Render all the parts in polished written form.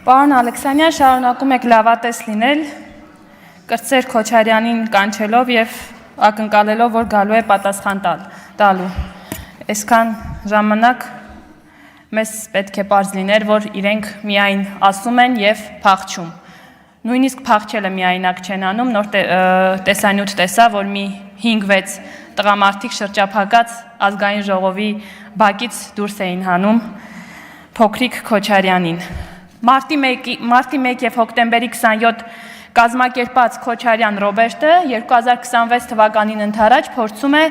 Պարոն Ալեքսանյան, շարունակում եք լավատես լինել, Կրտսեր Քոչարյանին կանչելով եւ ակնկալելով, որ գալու է պատասխան տալու։ Այսքան ժամանակ մեզ պետք է պարզ լիներ, որ իրենք միայն ասում են եւ փախչում։ Նույնիսկ փախչելը միայնակ չեն անում, նոր տեսանյութ տեսա, որ մի 5-6 տղամարդիկ շրջափակած ազգային ժողովի բակից դուրս էին հանում փոքրիկ Քոչարյանին։ Մարտի 1 եւ հոկտեմբերի 27 կազմակերպած Քոչարյան Ռոբերտը 2026 թվականին ընթരാճ փորձում է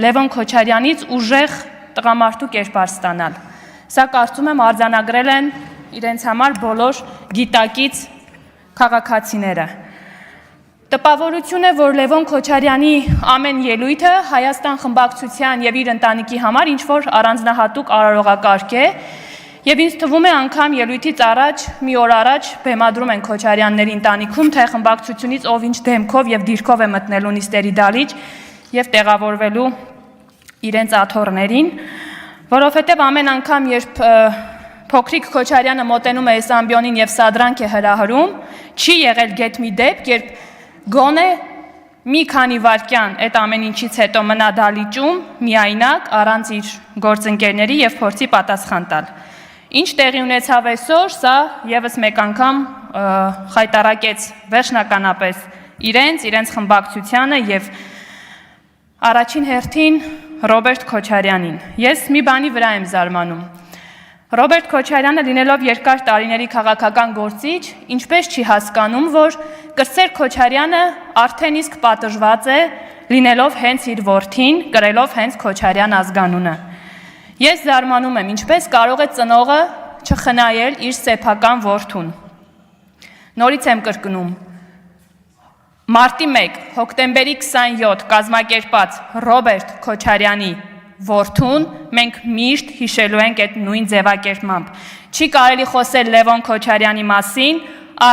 Լևոն Քոչարյանից ուժեղ տղամարդու կերպար ստանալ։ Սա կարծում եմ արձանագրել են իրենց համար բոլոր գիտակից քաղաքացիները։ Տպավորություն է, որ Լևոն Քոչարյանի ամեն ելույթը Հայաստան խմբակցության եւ իր ընտանիքի համար ինչ-որ առանձնահատուկ արարողակարգ է, եւ ինձ թվում է անգամ ելույթից առաջ, մի օր առաջ բեմադրում են Քոչարյանների ընտանիքում, թե խմբակցությունից ով ինչ դեմքով եւ դիրքով է մտնելու նիստերի դալիճ եւ տեղավորվելու իրենց աթոռներին, որովհետեւ ամեն անգամ, երբ փոքրիկ Քոչարյանը մոտենում է այս ամբիոնին եւ սադրանք է հրահրում, չի եղել գետ մի դեպք, երբ գոնե մի քանի վայրկյան այդ ամեն ինչից հետո մնա դալիճում, միայնակ, առանց իր գործընկերների եւ փորձի պատասխան տալ։ Ինչ տեղի ունեցավ այսօր, սա եւս մեկ անգամ խայտարակեց վերջնականապես իրենց խմբակցությանը եւ առաջին հերթին Ռոբերտ Քոչարյանին։ Ես մի բանի վրա եմ զարմանում։ Ռոբերտ Քոչարյանը լինելով երկար տարիների քաղաքական գործիչ, ինչպես չի հասկանում, որ Կրտսեր Քոչարյանը արդեն իսկ պատժված է, լինելով հենց իր որդին, կրելով հենց Քոչարյան ազգանունը։ Ես զարմանում եմ, ինչպես կարող է ծնողը չխնայել իր սեփական որդուն։ Նորից եմ կրկնում։ Մարտի 1, հոկտեմբերի 27 կազմակերպած Ռոբերտ Քոչարյանի որդուն մենք միշտ հիշելու ենք այդ նույն ձևակերպմամբ։ Չի կարելի խոսել Լևոն Քոչարյանի մասին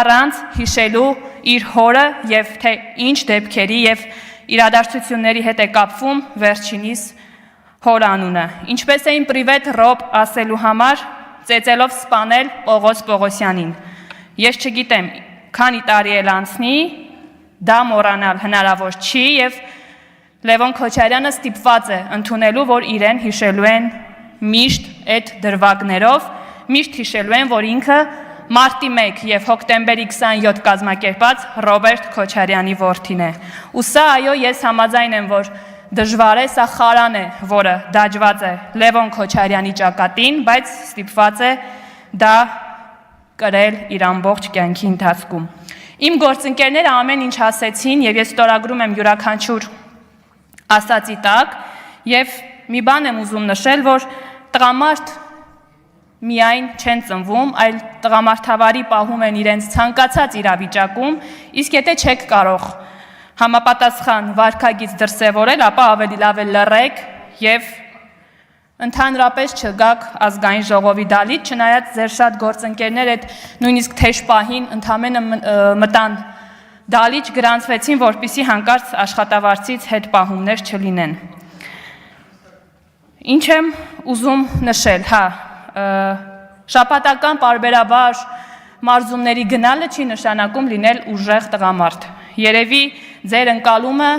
առանց հիշելու իր հորը եւ թե ինչ դեպքերի եւ իրադարձությունների հետ է կապվում վերջինիս հոր անունը։ Ինչպես էին պրիվետ Ռոբ ասելու համար ծեծելով սպանել Պողոս Պողոսյանին։ Ես չգիտեմ, քանի տարի էլ անցնի, դա մոռանալ հնարավոր չի եւ Լևոն Քոչարյանը ստիպված է ընդունելու, որ իրեն հիշելու են միշտ այդ դրվագներով, միշտ հիշելու են, որ ինքը մարտի 1 եւ հոկտեմբերի 27 կազմակերպած Ռոբերտ Քոչարյանի որդին է։ Ու սա այո, ես համաձայն եմ, որ դժվար է, սա խարան է, որը դաջված է Լևոն Քոչարյանի ճակատին, բայց ստիպված է դա կրել իր ամբողջ կյանքի ընթացքում։ Իմ գործընկերները ամեն ինչ ասեցին եւ ես ստորագրում եմ յուրաքանչյուր ասացի տակ եւ մի բան եմ ուզում նշել, որ տղամարդ միայն չեն ծնվում, այլ տղամարդավարի պահում են իրենց ցանկացած իրավիճակում, իսկ եթե չեք կարող համապատասխան վարքագիծ դրսևորել, ապա ավելի լավ է լռեք եւ ընդհանրապես չգաք ազգային ժողովի դալիճ, չնայած ձեր շատ գործընկերներ այդ նույնիսկ թեժ պահին ընդամենը մտան դալիճ գրանցվեցին, որպեսզի հանկարծ աշխատավարձից հետ պահումներ չլինեն։ Ինչ եմ ուզում նշել, շաբաթական պարբերաբար մարզումների գնալը չի նշանակում լինել ուժեղ տղամարդ։ Երևի ձեր ընկալումը,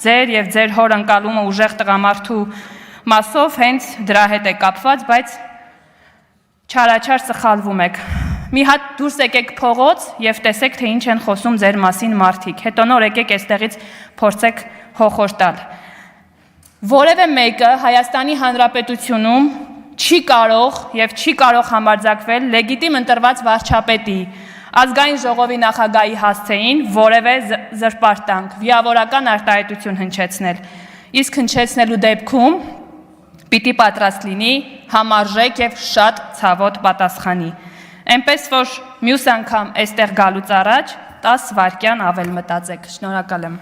ձեր եւ ձեր հոր ընկալումը ուժեղ տղամարդու մասով հենց դրա հետ է կապված, բայց չարաչար սխալվում եք։ Մի հատ դուրս եկեք փողոց եւ տեսեք, թե ինչ են խոսում ձեր մասին մարդիկ։ Հետո նոր եկեք այստեղից փորձեք հոխորտալ։ Որևէ մեկը Հայաստանի Հանրապետությունում չի կարող համարձակվել լեգիտիմ ընտրված վարչապետի, ազգային ժողովի նախագահի հասցեին որևէ զրպարտանք, վիավորական արտահայտություն հնչեցնել։ Իսկ հնչեցնելու դեպքում պիտի պատրաստ լինի համարժեք եւ շատ ցավոտ պատասխանի։ Այնպես որ մյուս անգամ այստեղ գալուց առաջ 10 վայրկյան ավել մտածեք։ Շնորհակալ եմ։